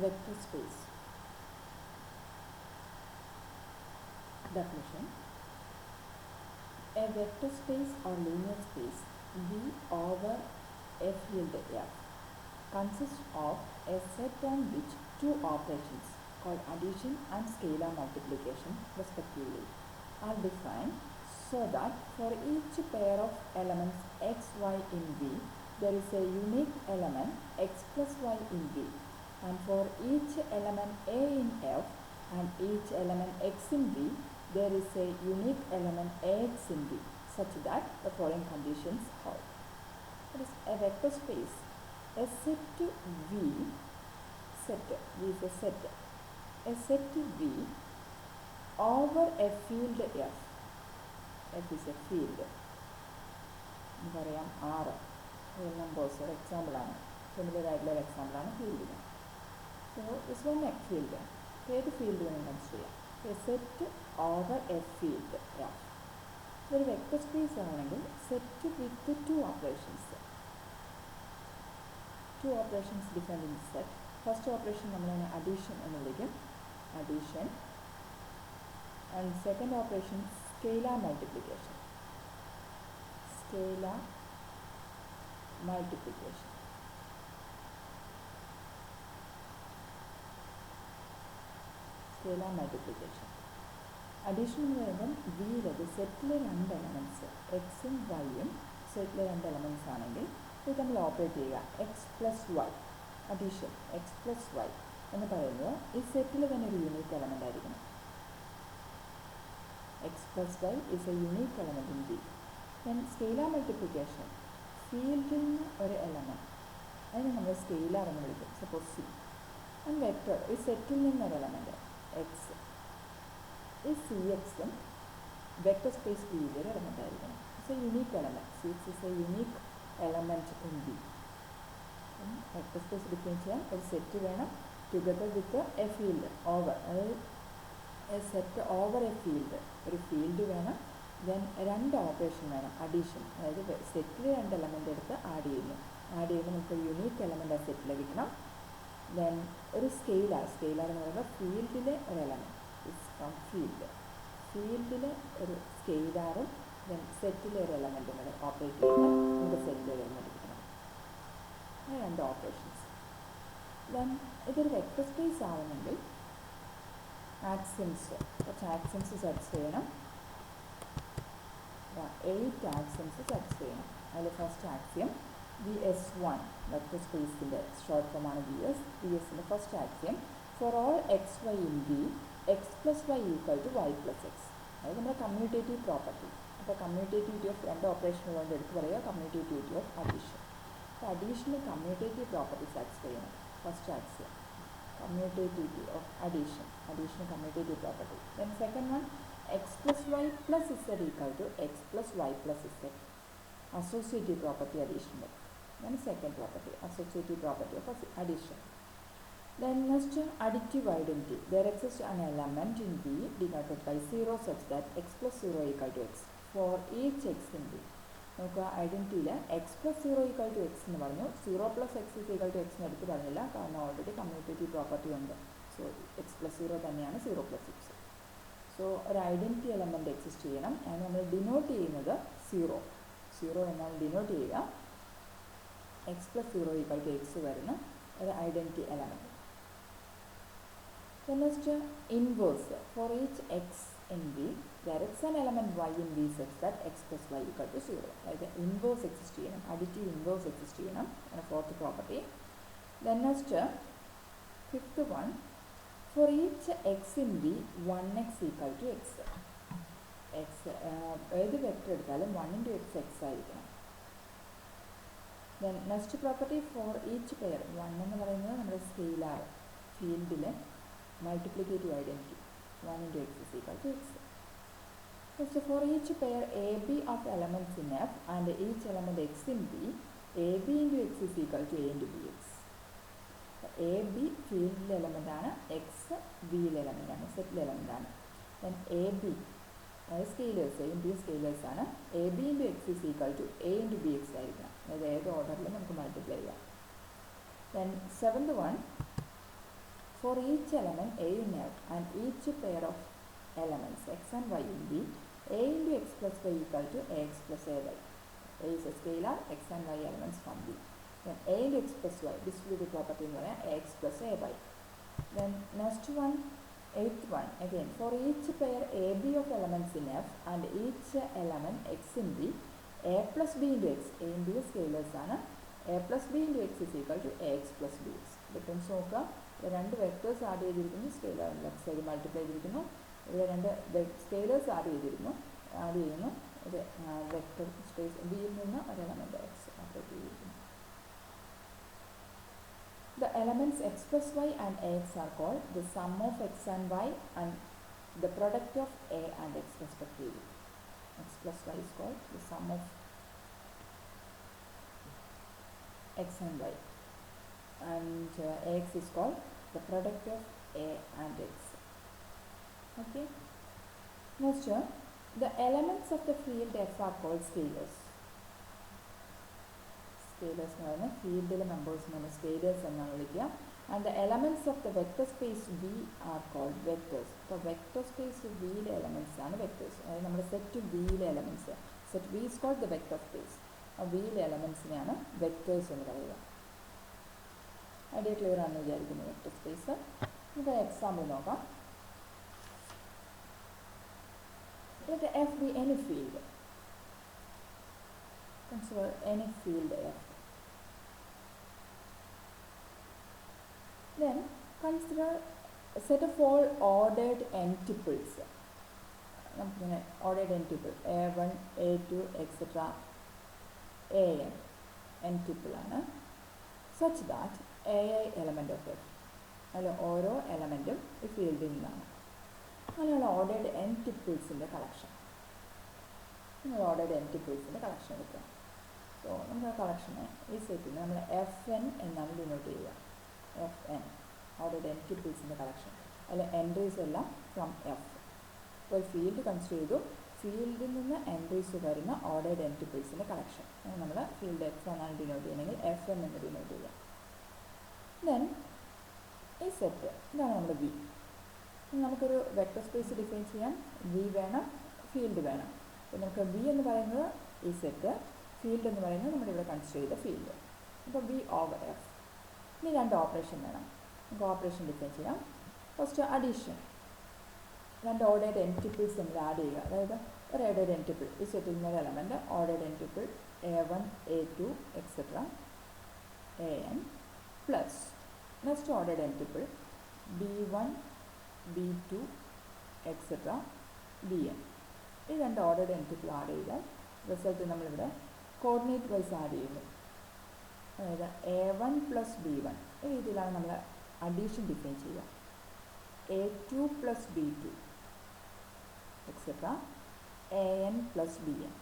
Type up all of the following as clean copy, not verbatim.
Vector space. Definition. A vector space or linear space V over a field F consists of a set on which two operations called addition and scalar multiplication respectively are defined so that for each pair of elements x, y in V there is a unique element x plus y in V, and for each element A in F and each element x in V there is a unique element Ax in V, such that the following conditions hold. That is a vector space. A set V is a set. A set V over a field F. F is a field. R. Numbers or example. Similar example field. So this one field. Third field consider. A set over a field F. ഒരു vector space ആണെങ്കിൽ set with two operations defined in set. First operation നമ്മൾ addition എന്ന് വിളിക്കും, addition. And second operation scalar multiplication. Scalar multiplication. Scalar multiplication. Addition എന്ന് പറയുമ്പം വിയിലത് സെറ്റിലെ രണ്ട് elements എക്സും വൈയും സെറ്റിലെ രണ്ട് എലമെൻറ്റ്സ് ആണെങ്കിൽ ഇത് നമ്മൾ ഓപ്പറേറ്റ് ചെയ്യുക x plus y. Addition x plus y എന്ന് പറയുന്നത് ഈ സെറ്റിൽ തന്നെ ഒരു യൂണീക്ക് എലമെൻ്റ് ആയിരിക്കണം. X plus y is a unique element in V. Then scalar multiplication, ഫീൽഡിൽ നിന്ന് ഒരു എലമെൻറ്റ്, അതിനെ നമ്മൾ സ്കെയിലാർ എന്ന് വിളിക്കും. Suppose C. ആൻഡ് വെക്റ്റർ ഈ സെറ്റിൽ നിന്നൊരു എലമെൻറ്റ് എക്സ്. ഈ സി എക്സും വെക്റ്റർ സ്പേസ് വിയിലെ ഒരു എലമെൻ്റ് ആയിരിക്കണം. It's a unique element. C x is a unique element in V. Vector space define ചെയ്യാൻ ഒരു സെറ്റ് വേണം together with a field over, അതായത് a set over a field, ഒരു ഫീൽഡ് വേണം. ദെൻ രണ്ട് ഓപ്പറേഷൻ വേണം, അഡീഷൻ, അതായത് സെറ്റിൽ രണ്ട് എലമെൻ്റ് എടുത്ത് ആഡ് ചെയ്യുമ്പോൾ നമുക്ക് യുണീക്ക് എലമെൻ്റ് ആ സെറ്റിൽ ലഭിക്കണം. ദെൻ ഒരു സ്കെയിലാർ എന്ന് പറയുമ്പോൾ ഫീൽഡിലെ ഒരു എലമെൻറ്റ് ഫ്രം ഫീൽഡിലെ ഒരു സ്കെയിലാറും ദെൻ സെറ്റിലെ ഒരു എലമെൻറ്റും കൂടെ ഓപ്പറേറ്റ് ചെയ്യുമ്പോൾ നമുക്ക് സെറ്റിലെ ഒരു എലമെൻറ്റ് കിട്ടണം. അങ്ങനെ രണ്ട് ഓപ്പറേഷൻസ്. ദെൻ ഇതൊരു വെക്റ്റർ സ്പേസ് ആവുന്നെങ്കിൽ ആക്സിയംസ്, കുറച്ച് ആക്സിയംസ് സാറ്റിസ്ഫൈ ചെയ്യണം. 8 ആക്സിയംസ് സാറ്റിസ്ഫൈ ചെയ്യണം. അതിൽ ഫസ്റ്റ് ആക്സിയം VS1, വെക്റ്റർ സ്പേസിൻ്റെ ഷോർട്ട് ഫോമാണ് VS. VSൻ്റെ first axiom for all x y in V x plus y equal to y plus x. അതായത് നമ്മുടെ കമ്മ്യൂട്ടേറ്റീവ് പ്രോപ്പർട്ടി. അപ്പോൾ കമ്മ്യൂട്ടേറ്റിവിറ്റി ഓഫ് രണ്ട് ഓപ്പറേഷൻ കൊണ്ട് എടുത്ത് പറയുക കമ്മ്യൂട്ടേറ്റിവിറ്റി ഓഫ് അഡീഷൻ. അപ്പോൾ അഡീഷന് കമ്മ്യൂട്ടേറ്റീവ് പ്രോപ്പർട്ടി സാറ്റിസ്ഫൈ ചെയ്യണം. First axiom commutativity of addition commutative property. Then second one x plus y plus z equal to x plus y plus z. Associative property അഡീഷൻ്റെ. Then second property associative property of addition. Then next, additive identity. There exists an element in V denoted by 0 such that x plus 0 equal to x for each x in V. നമുക്ക് ഐഡൻറ്റിറ്റിയിൽ x plus 0 equal to x എന്ന് പറഞ്ഞു. 0 plus x is equal to x എന്ന് എടുത്ത് പറഞ്ഞില്ല, കാരണം already commutative property ഉണ്ട്. So x plus 0 തന്നെയാണ് 0 പ്ലസ് എക്സ്. സോ ഒരു ഐഡൻറ്റിറ്റി എലമെൻറ്റ് എക്സിസ്റ്റ് ചെയ്യണം. അതിന് നമ്മൾ ഡിനോട്ട് ചെയ്യുന്നത് 0 എന്നാണ് ഡിനോട്ട് ചെയ്യുക. X plus 0 equal to x വരുന്ന ഒരു identity element. Then next, inverse. For each x in V, there is an element y in V such that x plus y equal to 0. അതായത് inverse exist ചെയ്യണം, additive inverse exist ചെയ്യണം. ആണ് fourth property. Then next, fifth one, for each x in V 1x equal to x. ഏത് vector എടുത്താലും 1 into x x ആയിരിക്കണം. Then next property, for each pair, 1 എന്ന് പറയുന്നത് നമ്മുടെ സ്കെയിലാർ ഫീൽഡിലെ multiplicative identity, 1 into x is equal to x. Next, for each pair AB of elements in F and each element x in V, AB into x is equal to A into BX. AB field element ആണ്, x V element ആണ്, set element ആണ്. Then AB scalars, A into scalars ആണ്. AB into x is equal to A into BX ആയിരിക്കണം. അതായത് ഏത് ഓർഡറിൽ നമുക്ക് multiply ചെയ്യാം. Then seventh one, For each element A in F and each pair of elements x and y in B, A into x plus y equal to Ax plus Ay. A is a scalar, x and y elements from B. Then A into x plus y, distributive property in Ax plus Ay. Then next one, eighth one, again for each pair AB of elements in F and each element x in B, A plus B into x, A and B scalars ആണ്, A plus B into x is equal to Ax plus Bx. Difference നോക്കുക, രണ്ട് vectors add ചെയ്തിരിക്കുന്നു, scalar left side multiply ചെയ്തിരിക്കുന്നു, ഇവിടെ രണ്ട് scalars add ചെയ്യുന്നു, ഒരു vector space ബിയിൽ നിന്ന് ഒരു എലമെന്റ് എക്സ് ഓപ്പറേറ്റ് ചെയ്തിരിക്കുന്നു. The elements x plus y and ax are called the sum of x and y and the product of a and x respectively. X plus y is called the sum of x and y, and ax is called the product of a and x. Okay. Next, the elements of the field F are called scalars. Scalars എന്ന് പറഞ്ഞാൽ ഫീൽഡിലെ മെമ്പേഴ്സിനാണ് scalars എന്നാണ് വിളിക്കുക. And the elements of the vector space V are called vectors. ഇപ്പോൾ vector space വിയിലെ elements ആണ് vectors. അതായത് നമ്മുടെ സെറ്റ് വിയിലെ elements, set V is called the vector space. ആ വിയിലെ എലമെൻറ്റ്സിനെയാണ് വെക്ടേഴ്സ് എന്ന് പറയുക. ഐഡിയ ക്ലിയർ ആണെന്ന് വിചാരിക്കുന്നു വെക്ടർ സ്പേസ്. നമുക്ക് എക്സാമ്പിൾ നോക്കാം. Let F be any field. Consider any field F. Then consider a set of all ordered n tuples. Ordered n tuple A1, A2, etc. An n tuple ആണ്, such that AI element of F. അതിൽ ഓരോ എലമെൻറ്റും ഈ ഫീൽഡിൽ നിന്നാണ്. അങ്ങനെയുള്ള ordered n ടിപ്പിൾസിൻ്റെ collection. നിങ്ങൾ ordered n ടിപ്പിൾസിൻ്റെ കളക്ഷൻ എടുക്കുക. സോ നമുക്ക് ആ കളക്ഷനെ ഈ സെറ്റിൽ നമ്മൾ FN എന്നാണ് ഡിനോട്ട് ചെയ്യുക. FN ഓർഡേഡ് എൻ ടിപ്പിൾസിൻ്റെ കളക്ഷൻ. അതിൽ എൻട്രീസ് എല്ലാം ഫ്രം എഫ്. ഇപ്പോൾ ഒരു ഫീൽഡ് കൺസിഡർ ചെയ്തു, ഫീൽഡിൽ നിന്ന് എൻട്രീസ് വരുന്ന ഓർഡേഡ് എൻ ടിപ്പിൾസിൻ്റെ കളക്ഷൻ നമ്മൾ ഫീൽഡ് എഫ് എന്നാണ് ഡിനോട്ട് ചെയ്യണമെങ്കിൽ FN എന്ന് ഡിനോട്ട് ചെയ്യുക. ദെൻ ഈ സെറ്റ് ഇതാണ് നമ്മുടെ വി. നമുക്കൊരു വെക്ടർ സ്പേസ് ഡിഫൈൻ ചെയ്യാൻ വി വേണം, ഫീൽഡ് വേണം. അപ്പോൾ നമുക്ക് വി എന്ന് പറയുന്നത് ഈ സെറ്റ്, ഫീൽഡ് എന്ന് പറയുന്നത് നമ്മുടെ ഇവിടെ കൺസിഡർ ചെയ്ത ഫീൽഡ്. അപ്പോൾ വി ഓവർ എഫ്. ഇനി രണ്ട് ഓപ്പറേഷൻ വേണം. നമുക്ക് ഓപ്പറേഷൻ ഡിഫൈൻ ചെയ്യാം. First addition. രണ്ട് ഓർഡേഡ് എൻ ടിപ്പിൾസ് നമ്മൾ ആഡ് ചെയ്യുക. അതായത് ഒരു ഓർഡേഡ് എൻ ടിപ്പിൾ, ഈ സെറ്റിൽ നിന്നൊരു element ordered n tuple A1, A2, etc. AN plus next ordered n tuple B1, B2, etc. Bn. ഈ രണ്ട് ഓർഡേഡ് എൻ ടിപ്പിൾ ആഡ് ചെയ്താൽ റിസൾട്ട് നമ്മളിവിടെ കോർഡിനേറ്റ് വൈസ് ആഡ് ചെയ്യുന്നു. അതായത് A1 പ്ലസ് B1 ഈ രീതിയിലാണ് നമ്മൾ അഡീഷൻ ഡിഫൈൻ ചെയ്യുക. A2 plus B2, etc. AN plus Bn.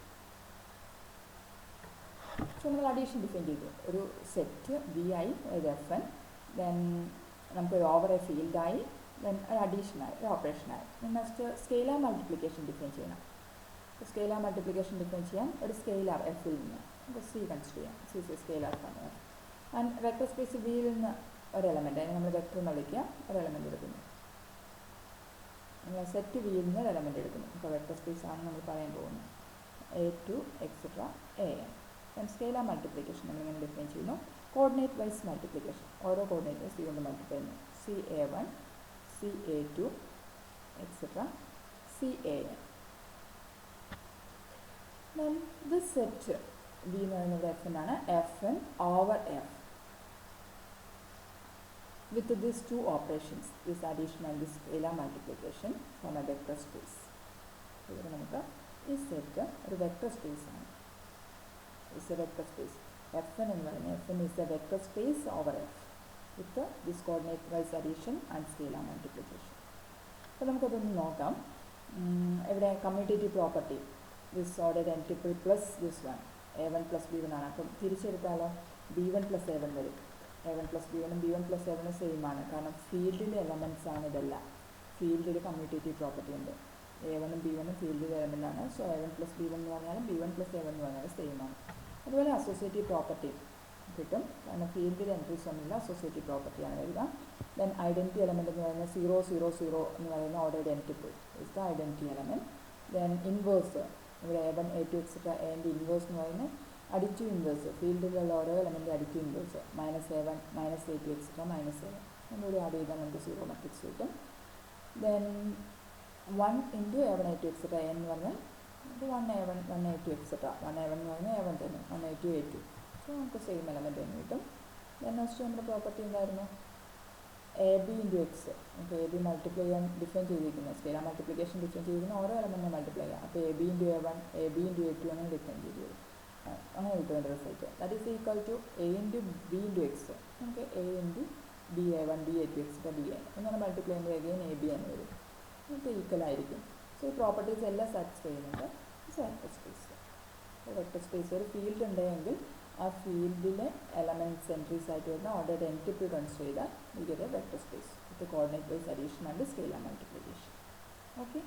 So നമ്മൾ അഡീഷൻ ഡിഫൈൻ ചെയ്തു. ഒരു സെറ്റ് വി ആയി, അതായത് FN. ദെൻ നമുക്കൊരു ഓവർ എ ഫീൽഡായി, ദെൻ ഒരു അഡീഷനായി, ഒരു ഓപ്പറേഷനായി. നെക്സ്റ്റ് സ്കെയിലാർ മൾട്ടിപ്ലിക്കേഷൻ ഡിഫൈൻ ചെയ്യണം. സ്കെയിലാർ മൾട്ടിപ്ലിക്കേഷൻ ഡിഫൈൻ ചെയ്യാൻ ഒരു സ്കെയിലാർ എഫിൽ നിന്ന് നമുക്ക് സി കൺസിഡർ ചെയ്യാം. സി സി സ്കെയിലാർ ആണ്. ആൻഡ് വെക്ടർ സ്പേസ് വിയിൽ നിന്ന് ഒരു എലമെൻറ്റ്, അതിന് നമ്മൾ വെക്ടർ എന്ന് വിളിക്കുക, ഒരു എലമെൻറ്റ് എടുക്കുന്നു. നമ്മൾ സെറ്റ് വിയിൽ നിന്ന് ഒരു എലമെൻറ്റ് എടുക്കുന്നു. ഇപ്പോൾ വെക്ടർ സ്പേസ് ആണ് നമ്മൾ പറയാൻ പോകുന്നത്. A2, etc. AN. Then scalar multiplication നമ്മളിങ്ങനെ ഡിഫൈൻ ചെയ്യുന്നു. കോർഡിനേറ്റ് വൈസ് മൾട്ടിപ്ലിക്കേഷൻ, ഓരോ കോർഡിനേറ്റ് വൈസ് കൊണ്ട് മൾട്ടിപ്ലൈ ചെയ്യുന്നു. CA1, CA2, etc. CAN. Then this set V എന്ന് പറയുന്നത് FN ആണ്. FN over F with these two operations, this addition and this scalar multiplication from a vector space. ഇവിടെ നമുക്ക് ഈ set ഒരു വെക്ടർ സ്പേസ് ആണ്. It's A vector space. FN എന്ന് പറയുന്നത് FN is a vector space over F with this coordinate wise addition and scalar multiplication. അപ്പോൾ നമുക്കതൊന്ന് നോക്കാം. ഇവിടെ commutative property, this ordered N triple plus this one A1 plus B1 ആണ്. അപ്പം തിരിച്ചെടുത്താലോ B1 plus A1 വരും. A1 plus B1 B1 plus A1 same ആണ്. കാരണം ഫീൽഡിലെ എലമെൻറ്റ്സ് ആണ് ഇതെല്ലാം. ഫീൽഡിൽ കമ്മ്യൂട്ടേറ്റീവ് പ്രോപ്പർട്ടി ഉണ്ട്. A1 B1 ഫീൽഡിലെ എലമെൻ്റ് ആണ്. സോ A1 പ്ലസ് B1 എന്ന് പറഞ്ഞാലും B1 പ്ലസ് A1 എന്ന് പറഞ്ഞാലും സെയിം ആണ്. അതുപോലെ അസോസിയേറ്റീവ് പ്രോപ്പർട്ടി, കിട്ടും. കാരണം ഫീൽഡിൽ എൻട്രീസ് ഒന്നുമില്ല, അസോസിയേറ്റീവ് പ്രോപ്പർട്ടിയാണ് വരിക. ദെൻ ഐഡൻറ്റിറ്റി എലമെൻറ്റ് എന്ന് പറയുന്നത് 0 0 0 എന്ന് പറയുന്ന ordered n tuple is the identity element. Then inverse ഇവിടെ A1 A2 എക്സെട്ര എൻ്റെ ഇൻവേഴ്സ് എന്ന് പറയുന്നത് അഡിറ്റീവ് ഇൻവേഴ്സ്, ഫീൽഡിലുള്ള ഓരോ element additive inverse -A1 -A2 etcetera -A1 നമ്മളിവിടെ ആഡ് ചെയ്താൽ നമുക്ക് 0 മെട്രിക്സ് കിട്ടും. Then 1 into A1 A2 etcetera എന്ന് പറഞ്ഞാൽ 1A1 1A2 എക്സെട്ര 1A1 എന്ന് പറഞ്ഞാൽ A1 തന്നെ 1A2 A2, സോ നമുക്ക് സെയിം എലമെൻറ്റ് തന്നെ കിട്ടും. ദെൻ നെക്സ്റ്റ് നമ്മുടെ പ്രോപ്പർട്ടി എന്തായിരുന്നു? AB into x. നമുക്ക് AB മൾട്ടിപ്ലൈ ചെയ്യാൻ ഡിഫൈൻ ചെയ്തിരിക്കുന്നത് സ്കെയിലാർ മൾട്ടിപ്ലിക്കേഷൻ ഡിഫൈൻ ചെയ്തിരിക്കുന്ന ഓരോ എലമെൻറ്റിനെ മൾട്ടിപ്ലൈ ചെയ്യാം. അപ്പോൾ AB into A1 AB into A2 അങ്ങനെ ഡിഫൈൻ ചെയ്തു, അങ്ങനെ കിട്ടും എൻ്റെ result. That is equal to A into B into x. നമുക്ക് A into BA1 BA2 etcetera BA അങ്ങനെ മൾട്ടിപ്ലൈ ചെയ്യുമ്പോൾ അഗെയിൻ AB എന്ന് വരും, നമുക്ക് ഈക്വൽ ആയിരിക്കും. സോ ഈ പ്രോപ്പർട്ടീസ് എല്ലാം സാറ്റിസ്ഫൈ ചെയ്യുന്നുണ്ട്. Vector space. വെക്റ്റർ സ്പേസ് ഒരു ഫീൽഡ് ഉണ്ടെങ്കിൽ ആ ഫീൽഡിലെ എലമെൻറ്റ്സ് എൻട്രീസ് ആയിട്ട് വരുന്ന ഓർഡേഡ് എൻറ്റിപ്പിൾ കൺസിഡർ ചെയ്താൽ we get a vector space with coordinate base addition and scalar multiplication. Okay.